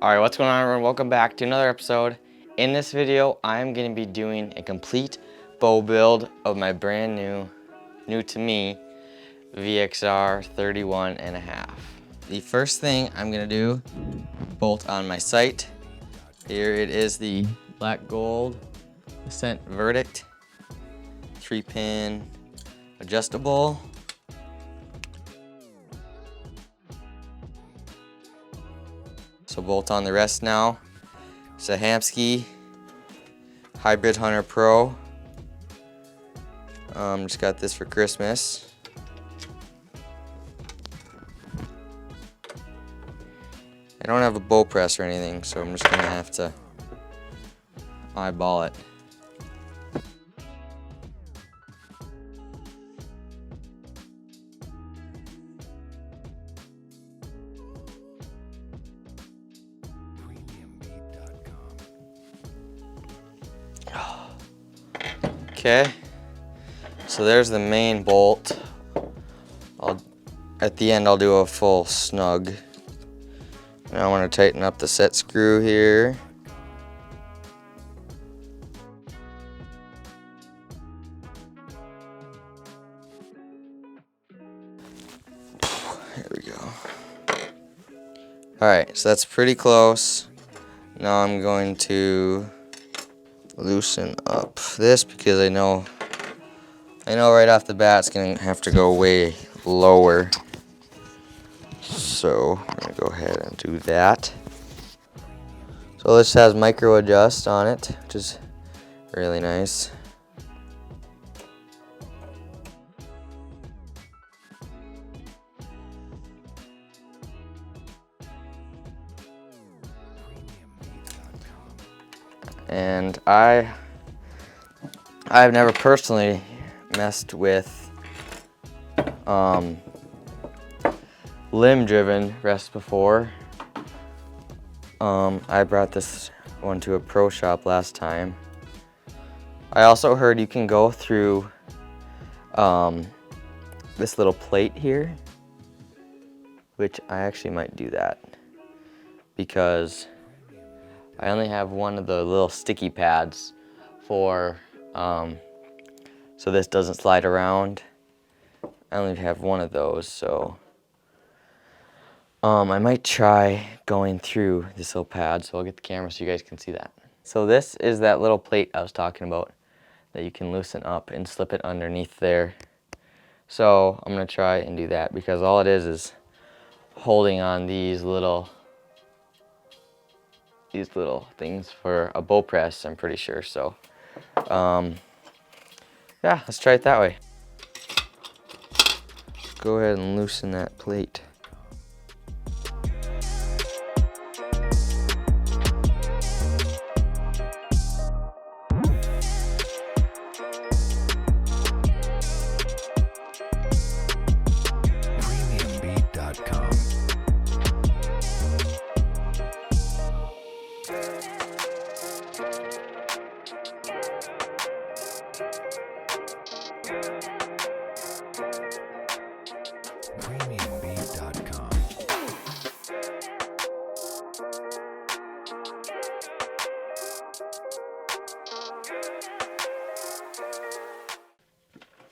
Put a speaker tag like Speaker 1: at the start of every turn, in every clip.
Speaker 1: Alright, what's going on, everyone? Welcome back to another episode. In this video, I'm going to be doing a complete bow build of my brand new to me, VXR 31.5. The first thing I'm going to do, bolt on my sight. Here it is, the black gold Ascent Verdict 3-pin adjustable. So bolt on the rest now. It's a Hamsky Hybrid Hunter Pro. Just got this for Christmas. I don't have a bow press or anything, so I'm just gonna have to eyeball it. Okay, so there's the main bolt. At the end I'll do a full snug. Now I want to tighten up the set screw here. There we go. Alright, so that's pretty close. Now I'm going to loosen up this because I know right off the bat it's gonna have to go way lower. So I'm gonna go ahead and do that. So this has micro adjust on it, which is really nice. And I've never personally messed with limb-driven rests before. I brought this one to a pro shop last time. I also heard you can go through this little plate here, which I actually might do that because I only have one of the little sticky pads for so this doesn't slide around. I only have one of those, so I might try going through this little pad, so I'll get the camera so you guys can see that. So this is that little plate I was talking about that you can loosen up and slip it underneath there. So I'm gonna try and do that because all it is holding on these little things for a bow press, I'm pretty sure. So yeah, let's try it that way. Go ahead and loosen that plate.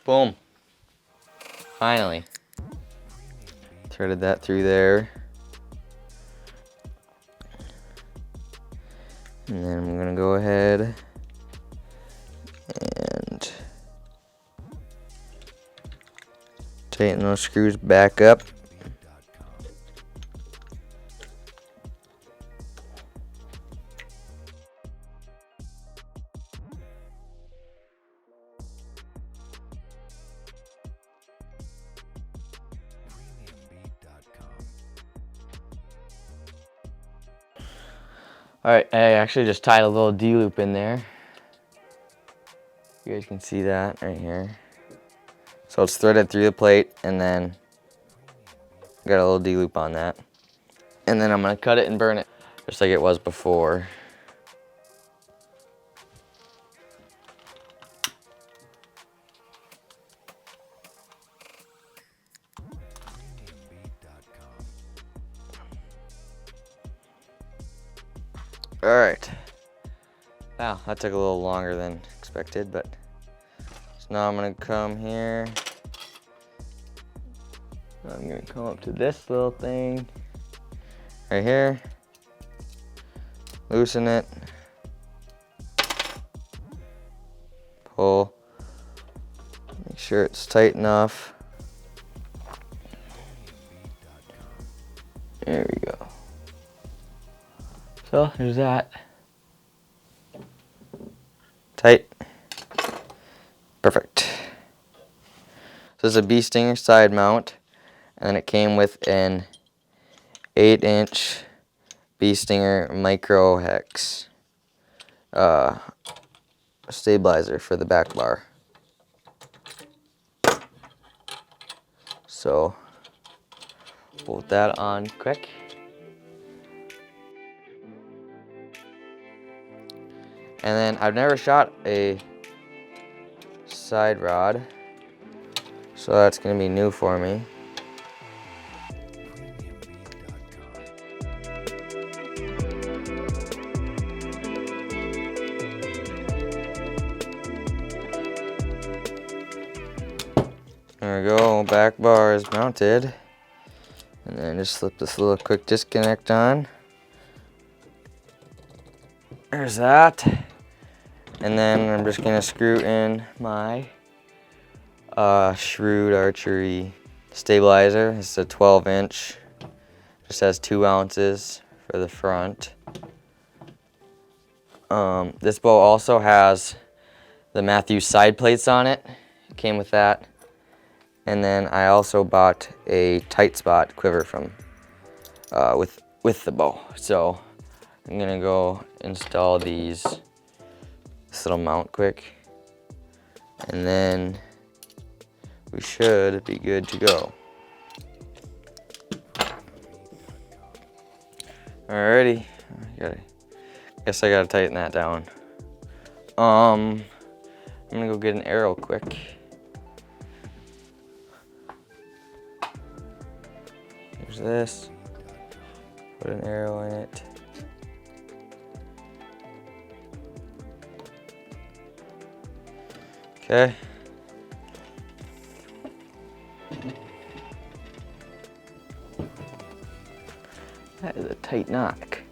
Speaker 1: Boom. Finally. Threaded that through there. And then I'm gonna go ahead and tighten those screws back up. Alright, I actually just tied a little D-loop in there. You guys can see that right here. So it's threaded through the plate and then got a little D-loop on that. And then I'm gonna cut it and burn it, just like it was before. All right. Wow, that took a little longer than expected, but so now I'm gonna come here. I'm gonna come up to this little thing right here, loosen it, pull, make sure it's tight enough. There we go. So there's that. Tight. Perfect. So this is a bee stinger side mount, and then it came with an 8-inch bee stinger micro hex stabilizer for the back bar. So bolt that on quick. And then I've never shot a side rod, so that's gonna be new for me. There we go, back bar is mounted. And then just slip this little quick disconnect on. There's that. And then I'm just gonna screw in my Shrewd Archery stabilizer. It's a 12-inch. Just has 2 ounces for the front. This bow also has the Mathews side plates on it. It came with that. And then I also bought a tight spot quiver from with the bow. So I'm gonna go install this little mount quick, and then we should be good to go. Alrighty, guess I gotta tighten that down. I'm gonna go get an arrow quick. Here's this. Put an arrow in it. Okay. That is a tight knock.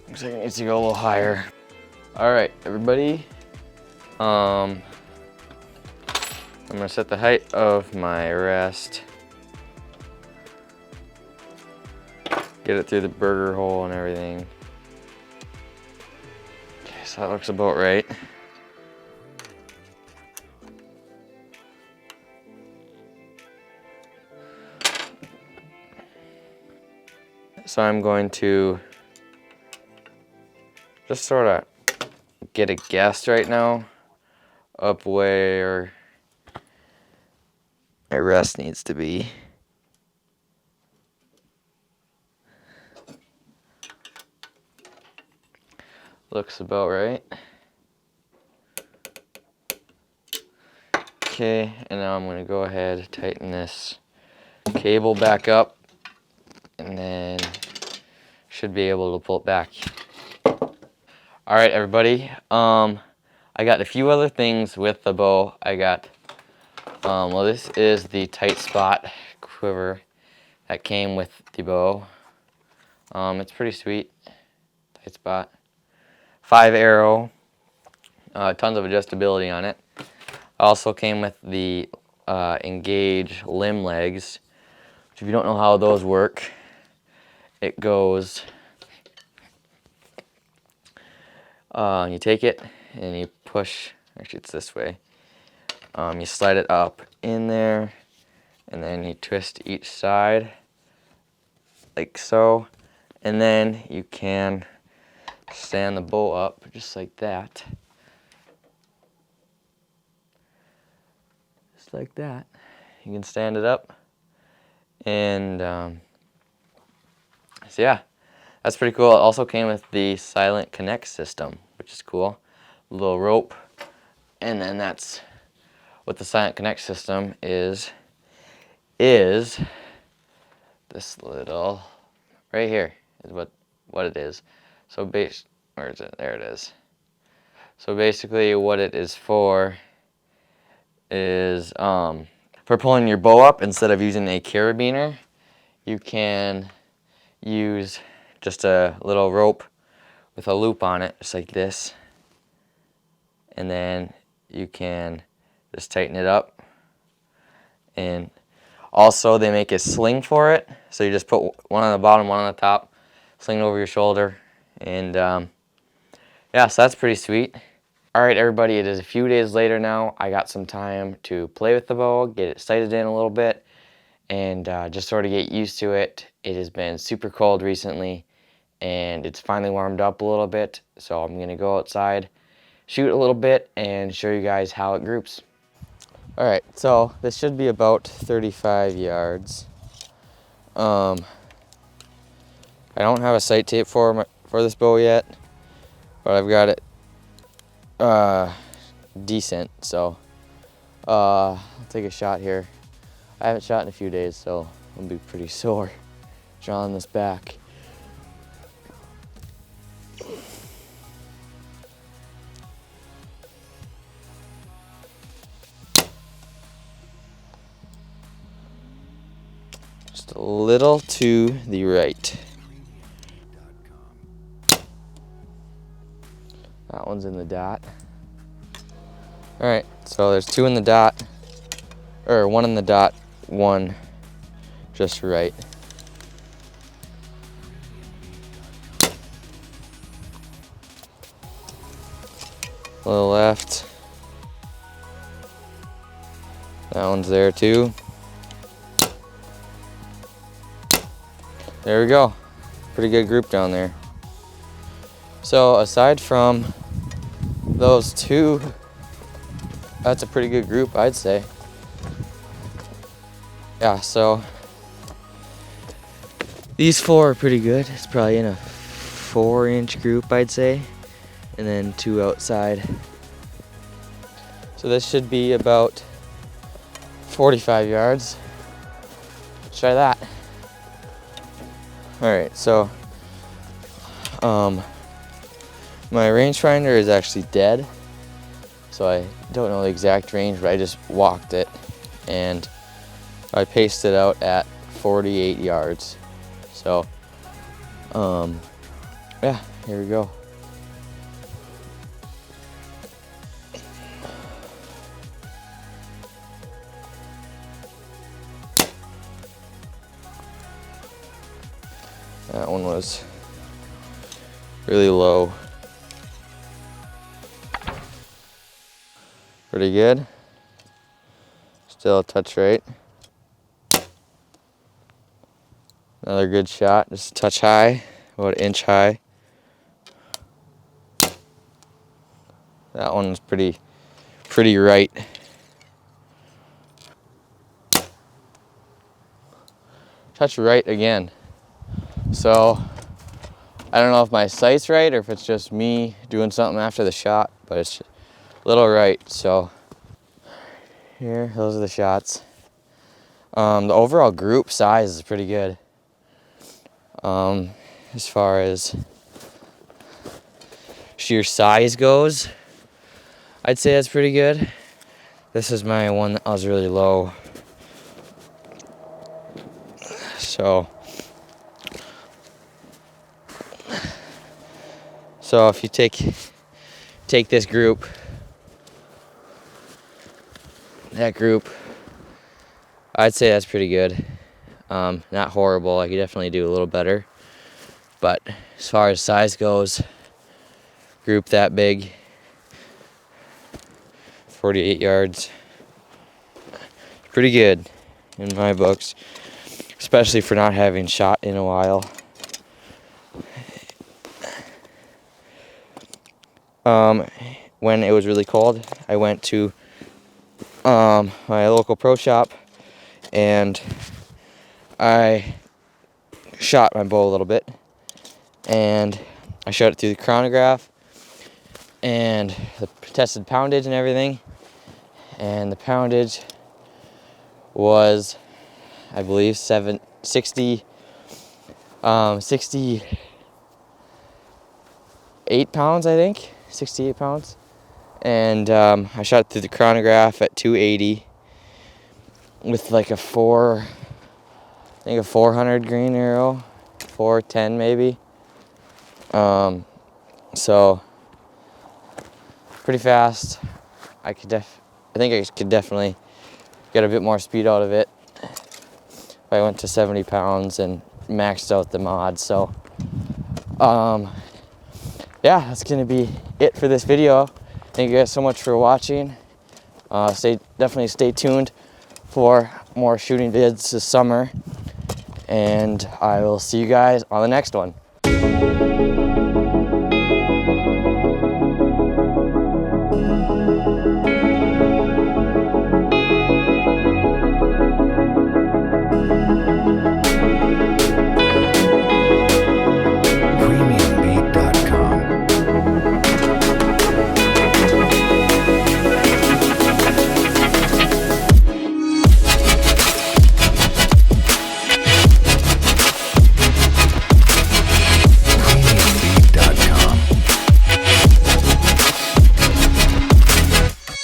Speaker 1: Looks like it needs to go a little higher. All right, everybody. I'm gonna set the height of my rest. Get it through the burger hole and everything. Okay, so that looks about right. So I'm going to just sort of get a guess right now up where my rest needs to be. Looks about right. Okay, and now I'm gonna go ahead, tighten this cable back up, and then should be able to pull it back. All right, everybody. I got a few other things with the bow. I got, well, this is the tight spot quiver that came with the bow. It's pretty sweet, tight spot. 5 arrow, tons of adjustability on it. Also came with the Engage limb legs, which if you don't know how those work, it goes, you take it and you push, actually it's this way, you slide it up in there and then you twist each side like so, and then you can stand the bow up just like that. Just like that. You can stand it up, and so yeah, that's pretty cool. It also came with the Silent Connect system, which is cool. A little rope, and then that's what the Silent Connect system is is this little, right here is what it is. So where is it? There it is. So basically what it is for is for pulling your bow up. Instead of using a carabiner, you can use just a little rope with a loop on it, just like this. And then you can just tighten it up. And also they make a sling for it. So you just put one on the bottom, one on the top, sling it over your shoulder. And yeah, so that's pretty sweet. All right, everybody, it is a few days later now. I got some time to play with the bow, get it sighted in a little bit, and just sort of get used to it. It has been super cold recently, and it's finally warmed up a little bit. So I'm gonna go outside, shoot a little bit, and show you guys how it groups. All right, so this should be about 35 yards. I don't have a sight tape for this bow yet, but I've got it decent, so I'll take a shot here. I haven't shot in a few days, so I'll be pretty sore drawing this back. Just a little to the right. That one's in the dot. All right, so there's two in the dot, or one in the dot, one just right. A little left. That one's there too. There we go. Pretty good group down there. So aside from those two, that's a pretty good group, I'd say. Yeah, so these four are pretty good. It's probably in a 4-inch group, I'd say, and then two outside. So this should be about 45 yards. Let's try that. All right, so my rangefinder is actually dead, so I don't know the exact range, but I just walked it and I paced it out at 48 yards. So yeah, here we go. That one was really low. Pretty good. Still a touch right. Another good shot, just a touch high, about an inch high. That one's pretty right. Touch right again. So I don't know if my sight's right or if it's just me doing something after the shot, but it's a little right. So here, those are the shots. The overall group size is pretty good. As far as sheer size goes, I'd say that's pretty good. This is my one that was really low. So if you take this group, that group, I'd say that's pretty good. Not horrible. I could definitely do a little better. But as far as size goes, group that big, 48 yards, pretty good in my books, especially for not having shot in a while. When it was really cold, I went to my local pro shop and I shot my bow a little bit, and I shot it through the chronograph and tested poundage and everything, and the poundage was I believe, 68 pounds, I think, 68 pounds. And I shot through the chronograph at 280 with like a 400 grain arrow, 410 maybe. So pretty fast. I think I could definitely get a bit more speed out of it if I went to 70 pounds and maxed out the mod. So yeah, that's gonna be it for this video. Thank you guys so much for watching. Definitely stay tuned for more shooting vids this summer, and I will see you guys on the next one.